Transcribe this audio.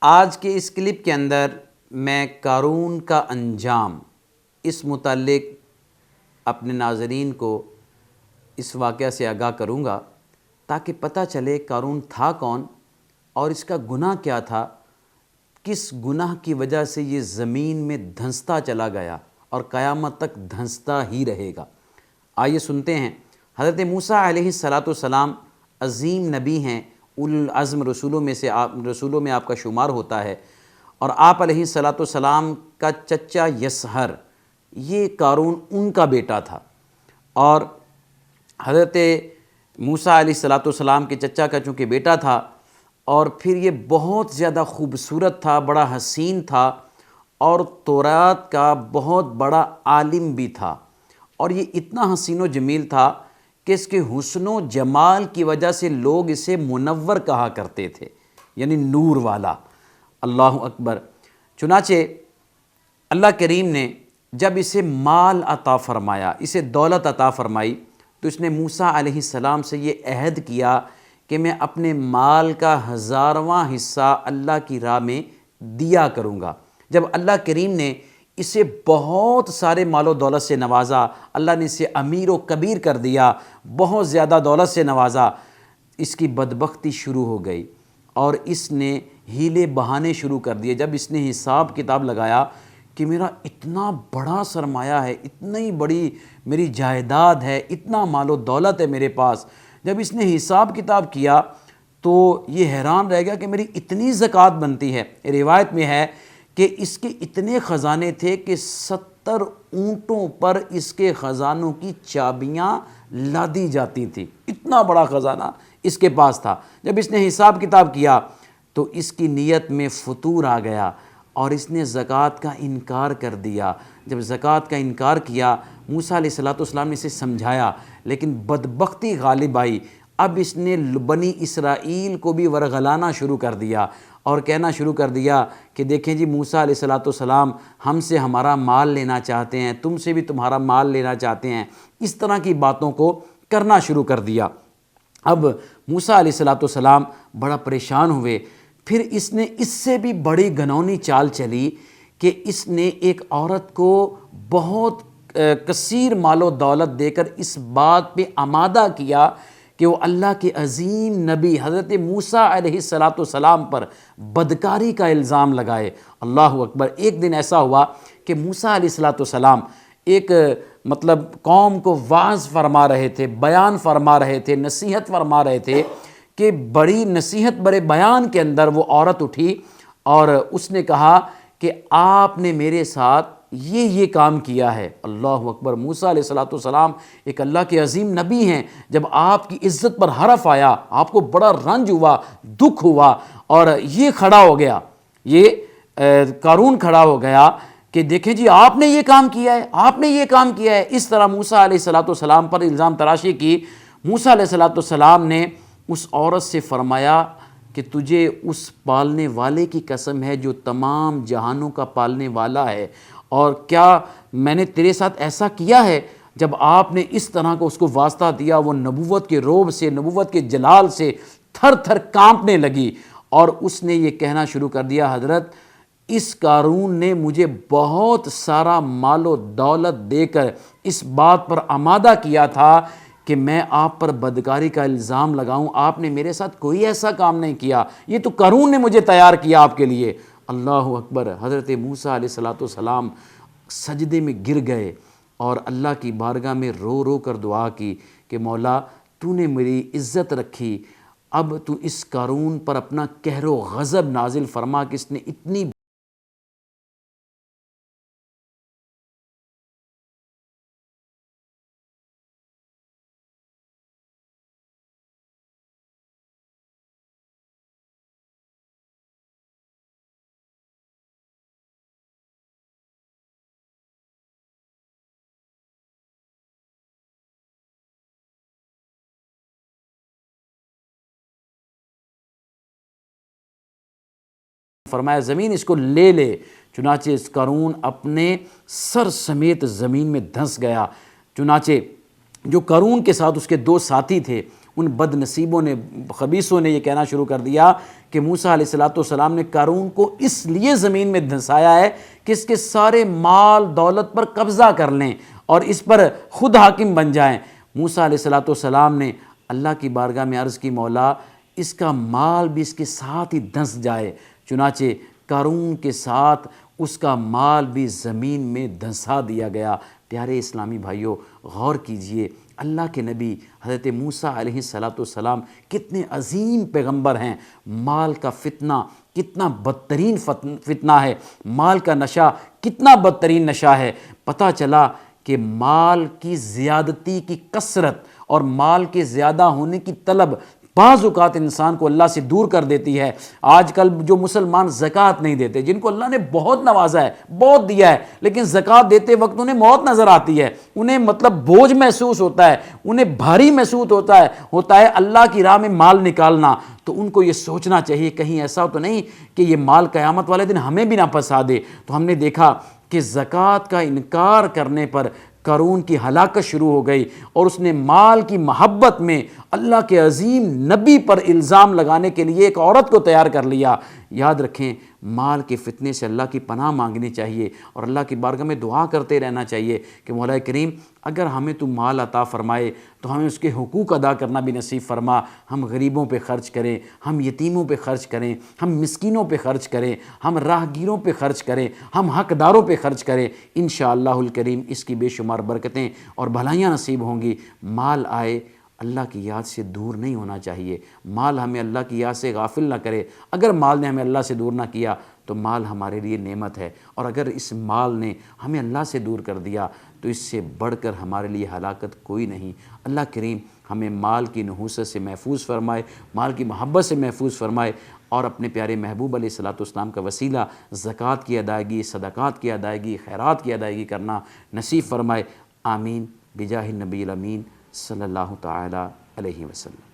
آج کے اس کلپ کے اندر میں قارون کا انجام اس متعلق اپنے ناظرین کو اس واقعہ سے آگاہ کروں گا تاکہ پتہ چلے قارون تھا کون اور اس کا گناہ کیا تھا، کس گناہ کی وجہ سے یہ زمین میں دھنستا چلا گیا اور قیامت تک دھنستا ہی رہے گا۔ آئیے سنتے ہیں۔ حضرت موسیٰ علیہ السلام عظیم نبی ہیں، اولو العزم رسولوں میں آپ کا شمار ہوتا ہے، اور آپ علیہ السلام کا چچا یسہر یہ قارون ان کا بیٹا تھا، اور حضرت موسیٰ علیہ السلام کے چچا کا چونکہ بیٹا تھا، اور پھر یہ بہت زیادہ خوبصورت تھا، بڑا حسین تھا، اور تورات کا بہت بڑا عالم بھی تھا، اور یہ اتنا حسین و جمیل تھا کہ اس کے حسن و جمال کی وجہ سے لوگ اسے منور کہا کرتے تھے، یعنی نور والا۔ اللہ اکبر۔ چنانچہ اللہ کریم نے جب اسے مال عطا فرمایا، اسے دولت عطا فرمائی، تو اس نے موسیٰ علیہ السلام سے یہ عہد کیا کہ میں اپنے مال کا 1000واں حصہ اللہ کی راہ میں دیا کروں گا۔ جب اللہ کریم نے اسے بہت سارے مال و دولت سے نوازا، اللہ نے اسے امیر و کبیر کر دیا، بہت زیادہ دولت سے نوازا، اس کی بدبختی شروع ہو گئی اور اس نے ہیلے بہانے شروع کر دیے۔ جب اس نے حساب کتاب لگایا کہ میرا اتنا بڑا سرمایہ ہے، اتنی بڑی میری جائیداد ہے، اتنا مال و دولت ہے میرے پاس، جب اس نے حساب کتاب کیا تو یہ حیران رہ گیا کہ میری اتنی زکوٰۃ بنتی ہے۔ روایت میں ہے کہ اس کے اتنے خزانے تھے کہ 70 اونٹوں پر اس کے خزانوں کی چابیاں لادی جاتی تھیں، اتنا بڑا خزانہ اس کے پاس تھا۔ جب اس نے حساب کتاب کیا تو اس کی نیت میں فتور آ گیا اور اس نے زکوٰۃ کا انکار کر دیا۔ جب زکوٰۃ کا انکار کیا، موسیٰ علیہ السلام نے اسے سمجھایا، لیکن بدبختی غالب آئی۔ اب اس نے بنی اسرائیل کو بھی ورغلانا شروع کر دیا اور کہنا شروع کر دیا کہ دیکھیں جی، موسیٰ علیہ السلام ہم سے ہمارا مال لینا چاہتے ہیں، تم سے بھی تمہارا مال لینا چاہتے ہیں، اس طرح کی باتوں کو کرنا شروع کر دیا۔ اب موسیٰ علیہ السلام بڑا پریشان ہوئے۔ پھر اس نے اس سے بھی بڑی گھنونی چال چلی کہ اس نے ایک عورت کو بہت کثیر مال و دولت دے کر اس بات پہ آمادہ کیا کہ وہ اللہ کے عظیم نبی حضرت موسیٰ علیہ السلام پر بدکاری کا الزام لگائے۔ اللہ اکبر۔ ایک دن ایسا ہوا کہ موسیٰ علیہ السلام ایک قوم کو واعظ فرما رہے تھے، بیان فرما رہے تھے، نصیحت فرما رہے تھے کہ بڑی نصیحت برے بیان کے اندر وہ عورت اٹھی اور اس نے کہا کہ آپ نے میرے ساتھ یہ کام کیا ہے۔ اللہ اکبر۔ موسیٰ علیہ السلام ایک اللہ کے عظیم نبی ہیں، جب آپ کی عزت پر حرف آیا، آپ کو بڑا رنج ہوا، دکھ ہوا، اور یہ کھڑا ہو گیا، یہ قارون کھڑا ہو گیا کہ دیکھیں جی، آپ نے یہ کام کیا ہے، آپ نے یہ کام کیا ہے۔ اس طرح موسیٰ علیہ السلام پر الزام تراشی کی۔ موسیٰ علیہ السلام نے اس عورت سے فرمایا کہ تجھے اس پالنے والے کی قسم ہے جو تمام جہانوں کا پالنے والا ہے، اور کیا میں نے تیرے ساتھ ایسا کیا ہے؟ جب آپ نے اس طرح کو اس کو واسطہ دیا، وہ نبوت کے رعب سے، نبوت کے جلال سے تھر تھر کانپنے لگی، اور اس نے یہ کہنا شروع کر دیا، حضرت اس قارون نے مجھے بہت سارا مال و دولت دے کر اس بات پر آمادہ کیا تھا کہ میں آپ پر بدکاری کا الزام لگاؤں، آپ نے میرے ساتھ کوئی ایسا کام نہیں کیا، یہ تو قارون نے مجھے تیار کیا آپ کے لیے۔ اللہ اکبر۔ حضرت موسیٰ علیہ السلام سجدے میں گر گئے اور اللہ کی بارگاہ میں رو رو کر دعا کی کہ مولا، تو نے میری عزت رکھی، اب تو اس قارون پر اپنا قہر و غضب نازل فرما کہ اس نے اتنی فرمایا زمین اس کو لے لے۔ چنانچہ اس قارون اپنے سر سمیت زمین میں دھنس گیا۔ چنانچہ جو قارون کے ساتھ اس کے 2 ساتھی تھے، ان بد نصیبوں نے، خبیثوں نے یہ کہنا شروع کر دیا کہ موسیٰ علیہ السلام نے قارون کو اس لیے زمین میں دھنسایا ہے کہ اس کے سارے مال دولت پر قبضہ کر لیں اور اس پر خود حاکم بن جائیں۔ موسیٰ علیہ السلام نے اللہ کی بارگاہ میں عرض کی، مولا اس کا مال بھی اس کے ساتھ ہی دھنس جائے۔ چنانچہ قارون کے ساتھ اس کا مال بھی زمین میں دھنسا دیا گیا۔ پیارے اسلامی بھائیوں، غور کیجئے، اللہ کے نبی حضرت موسیٰ علیہ السلام کتنے عظیم پیغمبر ہیں۔ مال کا فتنہ کتنا بدترین فتنہ ہے، مال کا نشہ کتنا بدترین نشہ ہے۔ پتہ چلا کہ مال کی زیادتی کی کثرت اور مال کے زیادہ ہونے کی طلب بعض اوقات انسان کو اللہ سے دور کر دیتی ہے۔ آج کل جو مسلمان زکوٰۃ نہیں دیتے، جن کو اللہ نے بہت نوازا ہے، بہت دیا ہے، لیکن زکوٰۃ دیتے وقت انہیں موت نظر آتی ہے، انہیں مطلب بوجھ محسوس ہوتا ہے، انہیں بھاری محسوس ہوتا ہے اللہ کی راہ میں مال نکالنا۔ تو ان کو یہ سوچنا چاہیے کہیں ایسا تو نہیں کہ یہ مال قیامت والے دن ہمیں بھی نہ پھنسا دے۔ تو ہم نے دیکھا کہ زکوٰۃ کا انکار کرنے پر قارون کی ہلاکت شروع ہو گئی، اور اس نے مال کی محبت میں اللہ کے عظیم نبی پر الزام لگانے کے لیے ایک عورت کو تیار کر لیا۔ یاد رکھیں، مال کے فتنے سے اللہ کی پناہ مانگنی چاہیے اور اللہ کی بارگاہ میں دعا کرتے رہنا چاہیے کہ مولا کریم اگر ہمیں تو مال عطا فرمائے تو ہمیں اس کے حقوق ادا کرنا بھی نصیب فرما۔ ہم غریبوں پہ خرچ کریں، ہم یتیموں پہ خرچ کریں، ہم مسکینوں پہ خرچ کریں، ہم راہگیروں پہ خرچ کریں، ہم حقداروں پہ خرچ کریں۔ انشاءاللہ الکریم اس کی بے شمار برکتیں اور بھلائیاں نصیب ہوں گی۔ مال آئے، اللہ کی یاد سے دور نہیں ہونا چاہیے۔ مال ہمیں اللہ کی یاد سے غافل نہ کرے۔ اگر مال نے ہمیں اللہ سے دور نہ کیا تو مال ہمارے لیے نعمت ہے، اور اگر اس مال نے ہمیں اللہ سے دور کر دیا تو اس سے بڑھ کر ہمارے لیے ہلاکت کوئی نہیں۔ اللہ کریم ہمیں مال کی نحوست سے محفوظ فرمائے، مال کی محبت سے محفوظ فرمائے، اور اپنے پیارے محبوب علیہ السلام کا وسیلہ زکوٰۃ کی ادائیگی، صدقات کی ادائیگی، خیرات کی ادائیگی کرنا نصیب فرمائے۔ آمین بجاہ النبی الامین صلی اللہ تعالی علیہ وسلم۔